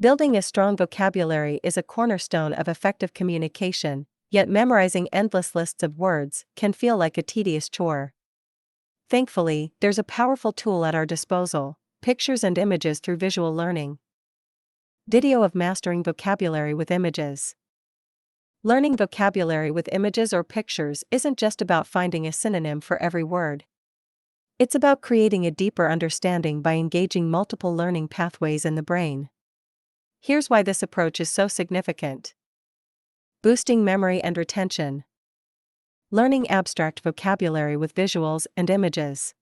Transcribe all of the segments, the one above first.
Building a strong vocabulary is a cornerstone of effective communication, yet memorizing endless lists of words can feel like a tedious chore. Thankfully, there's a powerful tool at our disposal: pictures and images through visual learning. Video of mastering vocabulary with images. Learning vocabulary with images or pictures isn't just about finding a synonym for every word. It's about creating a deeper understanding by engaging multiple learning pathways in the brain. Here's why this approach is so significant. Boosting memory and retention. Learning abstract vocabulary with visuals and images.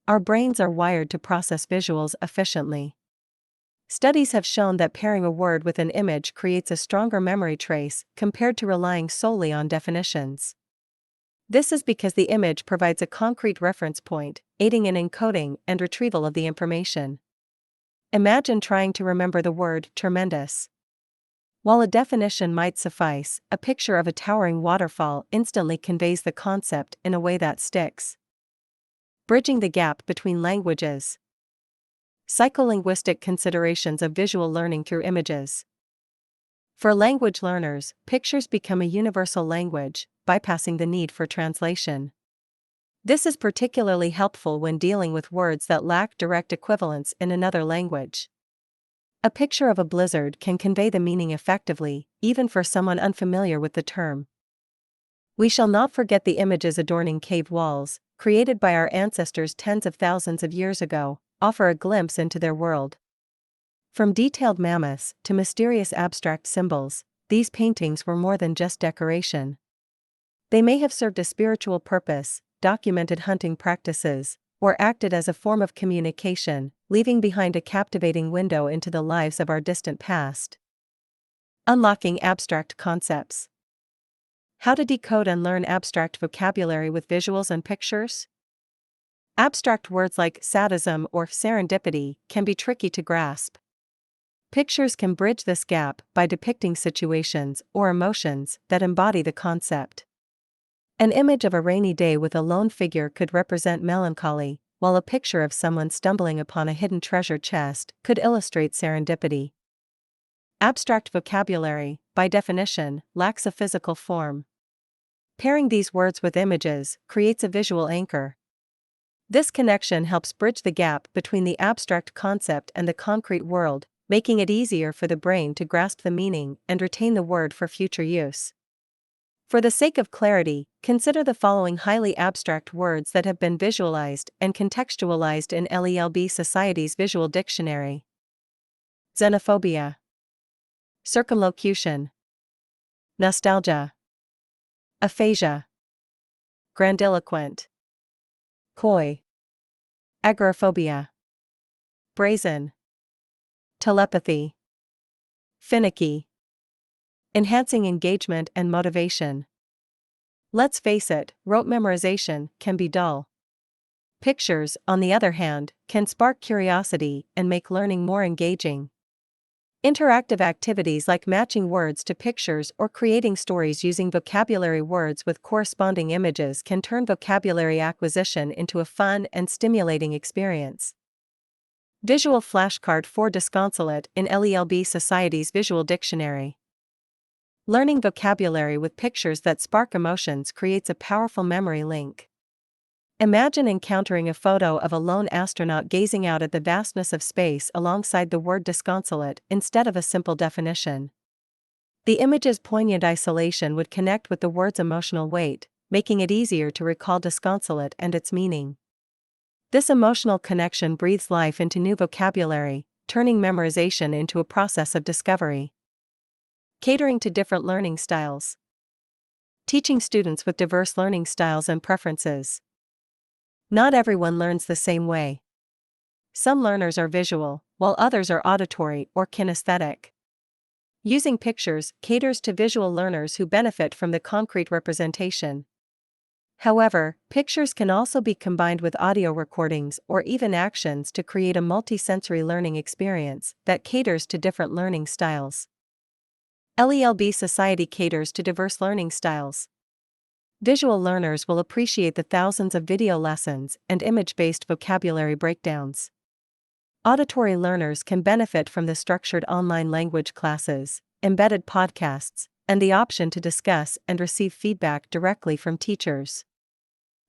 Our brains are wired to process visuals efficiently. Studies have shown that pairing a word with an image creates a stronger memory trace compared to relying solely on definitions. This is because the image provides a concrete reference point, aiding in encoding and retrieval of the information. Imagine trying to remember the word tremendous. While a definition might suffice, a picture of a towering waterfall instantly conveys the concept in a way that sticks. Bridging the gap between languages. Psycholinguistic considerations of visual learning through images. For language learners, pictures become a universal language, bypassing the need for translation. This is particularly helpful when dealing with words that lack direct equivalents in another language. A picture of a blizzard can convey the meaning effectively, even for someone unfamiliar with the term. We shall not forget the images adorning cave walls, created by our ancestors tens of thousands of years ago, offer a glimpse into their world. From detailed mammoths to mysterious abstract symbols, these paintings were more than just decoration. They may have served a spiritual purpose, documented hunting practices, or acted as a form of communication, leaving behind a captivating window into the lives of our distant past. Unlocking abstract concepts. How to decode and learn abstract vocabulary with visuals and pictures? Abstract words like sadism or serendipity can be tricky to grasp. Pictures can bridge this gap by depicting situations or emotions that embody the concept. An image of a rainy day with a lone figure could represent melancholy, while a picture of someone stumbling upon a hidden treasure chest could illustrate serendipity. Abstract vocabulary, by definition, lacks a physical form. Pairing these words with images creates a visual anchor. This connection helps bridge the gap between the abstract concept and the concrete world, making it easier for the brain to grasp the meaning and retain the word for future use. For the sake of clarity, consider the following highly abstract words that have been visualized and contextualized in LELB Society's Visual Dictionary. Xenophobia. Circumlocution. Nostalgia. Aphasia. Grandiloquent. Coy. Agoraphobia. Brazen. Telepathy. Finicky. Enhancing engagement and motivation. Let's face it, rote memorization can be dull. Pictures, on the other hand, can spark curiosity and make learning more engaging. Interactive activities like matching words to pictures or creating stories using vocabulary words with corresponding images can turn vocabulary acquisition into a fun and stimulating experience. Visual flashcard for disconsolate in LELB Society's Visual Dictionary. Learning vocabulary with pictures that spark emotions creates a powerful memory link. Imagine encountering a photo of a lone astronaut gazing out at the vastness of space alongside the word disconsolate instead of a simple definition. The image's poignant isolation would connect with the word's emotional weight, making it easier to recall disconsolate and its meaning. This emotional connection breathes life into new vocabulary, turning memorization into a process of discovery. Catering to different learning styles. Teaching students with diverse learning styles and preferences. Not everyone learns the same way. Some learners are visual, while others are auditory or kinesthetic. Using pictures caters to visual learners who benefit from the concrete representation. However, pictures can also be combined with audio recordings or even actions to create a multisensory learning experience that caters to different learning styles. LELB Society caters to diverse learning styles. Visual learners will appreciate the thousands of video lessons and image-based vocabulary breakdowns. Auditory learners can benefit from the structured online language classes, embedded podcasts, and the option to discuss and receive feedback directly from teachers.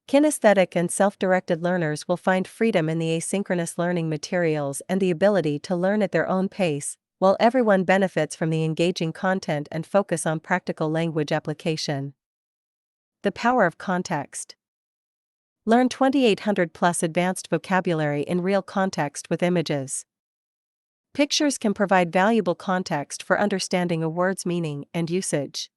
Kinesthetic and self-directed learners will find freedom in the asynchronous learning materials and the ability to learn at their own pace, while everyone benefits from the engaging content and focus on practical language application. The power of context. Learn 2800 plus advanced vocabulary in real context with images. Pictures can provide valuable context for understanding a word's meaning and usage.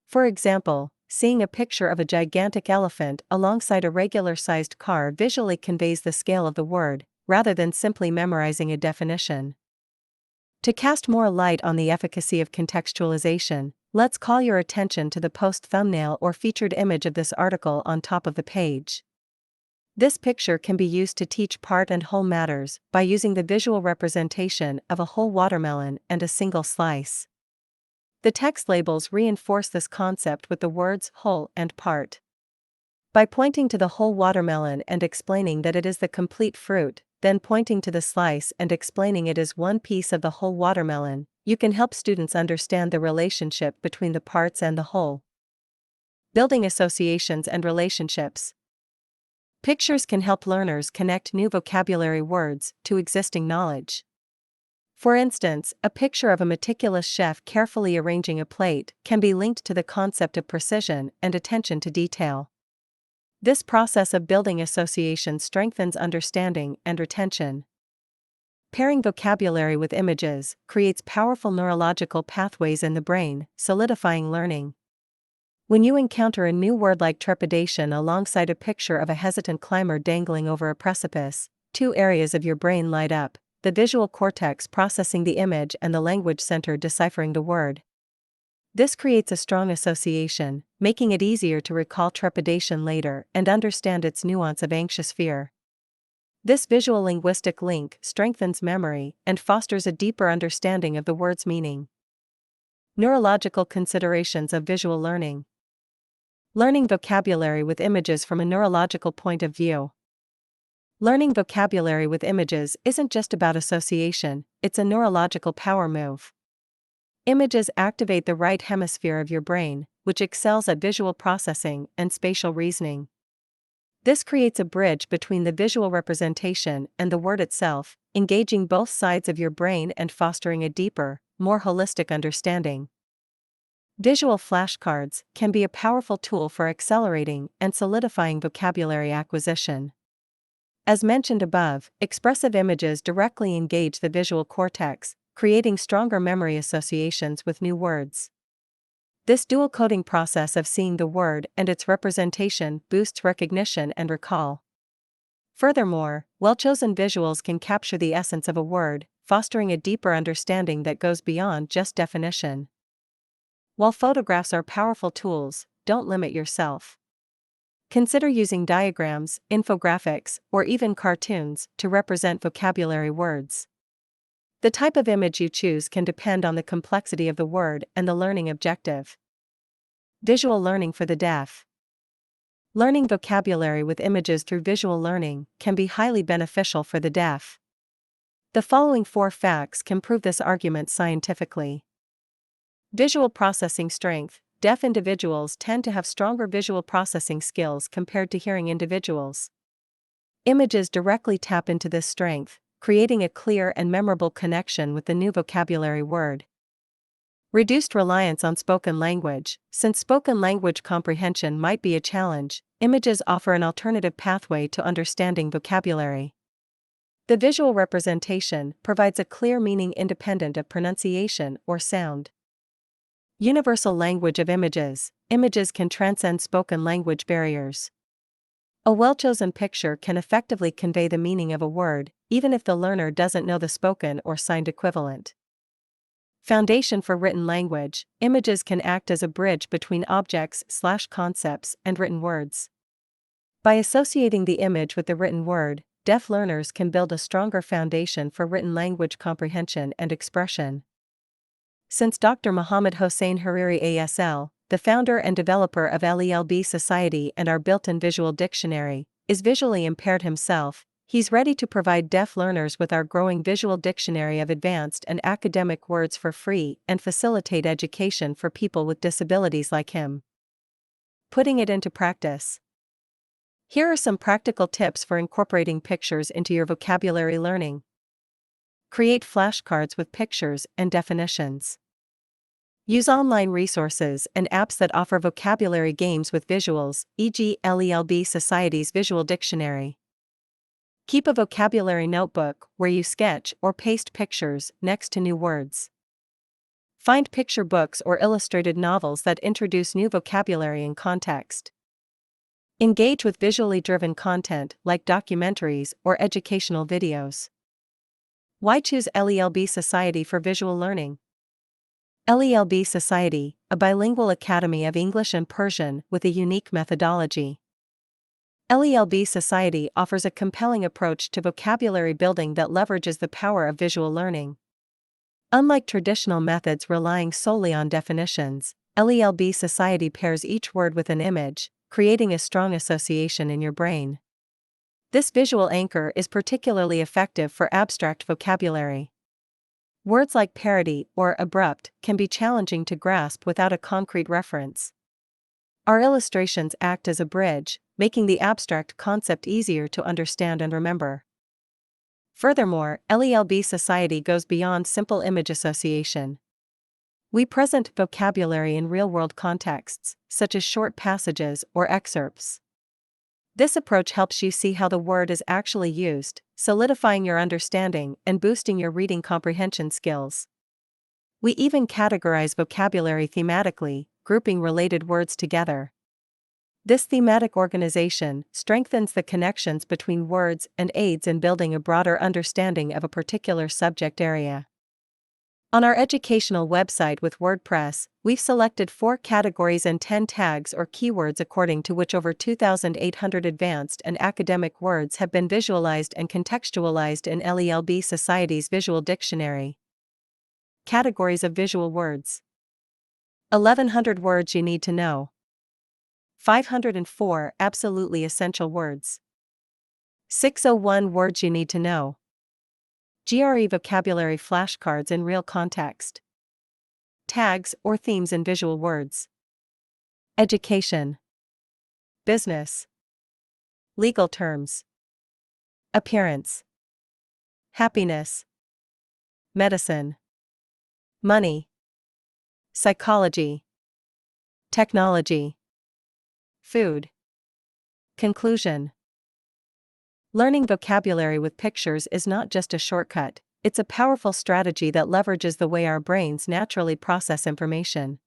For example, seeing a picture of a gigantic elephant alongside a regular-sized car visually conveys the scale of the word, rather than simply memorizing a definition. To cast more light on the efficacy of contextualization, let's call your attention to the post thumbnail or featured image of this article on top of the page. This picture can be used to teach part and whole matters by using the visual representation of a whole watermelon and a single slice. The text labels reinforce this concept with the words whole and part. By pointing to the whole watermelon and explaining that it is the complete fruit, then pointing to the slice and explaining it is one piece of the whole watermelon, you can help students understand the relationship between the parts and the whole. Building associations and relationships. Pictures can help learners connect new vocabulary words to existing knowledge. For instance, a picture of a meticulous chef carefully arranging a plate can be linked to the concept of precision and attention to detail. This process of building association strengthens understanding and retention. Pairing vocabulary with images creates powerful neurological pathways in the brain, solidifying learning. When you encounter a new word like trepidation alongside a picture of a hesitant climber dangling over a precipice, two areas of your brain light up, the visual cortex processing the image and the language center deciphering the word. This creates a strong association, making it easier to recall trepidation later and understand its nuance of anxious fear. This visual linguistic link strengthens memory and fosters a deeper understanding of the word's meaning. Neurological considerations of visual learning. Learning vocabulary with images from a neurological point of view. Learning vocabulary with images isn't just about association, it's a neurological power move. Images activate the right hemisphere of your brain, which excels at visual processing and spatial reasoning. This creates a bridge between the visual representation and the word itself, engaging both sides of your brain and fostering a deeper, more holistic understanding. Visual flashcards can be a powerful tool for accelerating and solidifying vocabulary acquisition. As mentioned above, expressive images directly engage the visual cortex, creating stronger memory associations with new words. This dual coding process of seeing the word and its representation boosts recognition and recall. Furthermore, well-chosen visuals can capture the essence of a word, fostering a deeper understanding that goes beyond just definition. While photographs are powerful tools, don't limit yourself. Consider using diagrams, infographics, or even cartoons to represent vocabulary words. The type of image you choose can depend on the complexity of the word and the learning objective. Visual learning for the deaf. Learning vocabulary with images through visual learning can be highly beneficial for the deaf. The following 4 facts can prove this argument scientifically. Visual processing strength. Deaf individuals tend to have stronger visual processing skills compared to hearing individuals. Images directly tap into this strength, creating a clear and memorable connection with the new vocabulary word. Reduced reliance on spoken language. Since spoken language comprehension might be a challenge, images offer an alternative pathway to understanding vocabulary. The visual representation provides a clear meaning independent of pronunciation or sound. Universal language of images. Images can transcend spoken language barriers. A well-chosen picture can effectively convey the meaning of a word, even if the learner doesn't know the spoken or signed equivalent. Foundation for written language. Images can act as a bridge between objects/concepts and written words. By associating the image with the written word, deaf learners can build a stronger foundation for written language comprehension and expression. Since Dr. Muhammad Hossein Hariri ASL, the founder and developer of LELB Society and our built-in visual dictionary, is visually impaired himself, He's ready to provide deaf learners with our growing visual dictionary of advanced and academic words for free and facilitate education for people with disabilities like him. Putting it into practice. Here are some practical tips for incorporating pictures into your vocabulary learning. Create flashcards with pictures and definitions. Use online resources and apps that offer vocabulary games with visuals, e.g., LELB Society's Visual Dictionary. Keep a vocabulary notebook where you sketch or paste pictures next to new words. Find picture books or illustrated novels that introduce new vocabulary and context. Engage with visually driven content like documentaries or educational videos. Why choose LELB Society for visual learning? LELB Society, a bilingual academy of English and Persian with a unique methodology. LELB Society offers a compelling approach to vocabulary building that leverages the power of visual learning. Unlike traditional methods relying solely on definitions, LELB Society pairs each word with an image, creating a strong association in your brain. This visual anchor is particularly effective for abstract vocabulary. Words like parody or abrupt can be challenging to grasp without a concrete reference. Our illustrations act as a bridge, making the abstract concept easier to understand and remember. Furthermore, LELB Society goes beyond simple image association. We present vocabulary in real-world contexts, such as short passages or excerpts. This approach helps you see how the word is actually used, solidifying your understanding and boosting your reading comprehension skills. We even categorize vocabulary thematically, grouping related words together. This thematic organization strengthens the connections between words and aids in building a broader understanding of a particular subject area. On our educational website with WordPress, we've selected 4 categories and 10 tags or keywords according to which over 2,800 advanced and academic words have been visualized and contextualized in LELB Society's Visual Dictionary. Categories of visual words. 1,100 words you need to know. 504 absolutely essential words. 601 words you need to know. GRE vocabulary flashcards in real context. Tags or themes in visual words. Education. Business. Legal terms. Appearance. Happiness. Medicine. Money. Psychology. Technology. Food. Conclusion. Learning vocabulary with pictures is not just a shortcut, it's a powerful strategy that leverages the way our brains naturally process information.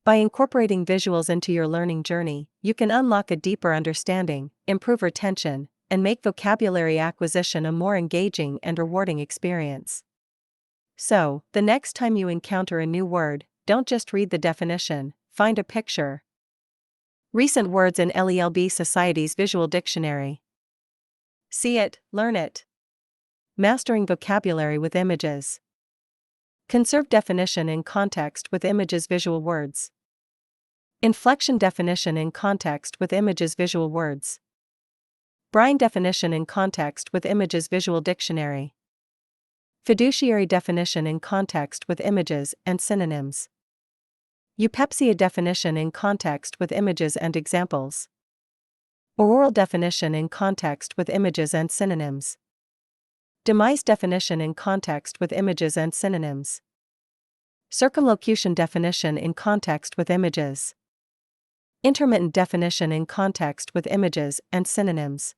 By incorporating visuals into your learning journey, you can unlock a deeper understanding, improve retention, and make vocabulary acquisition a more engaging and rewarding experience. So, the next time you encounter a new word, don't just read the definition, find a picture. Recent words in LELB Society's Visual Dictionary. See it, learn it. Mastering vocabulary with images. Conserve definition in context with images visual words. Inflection definition in context with images visual words. Brine definition in context with images visual dictionary. Fiduciary definition in context with images and synonyms. Eupepsia definition in context with images and examples. Auroral definition in context with images and synonyms. Demise definition in context with images and synonyms. Circumlocution definition in context with images. Intermittent definition in context with images and synonyms.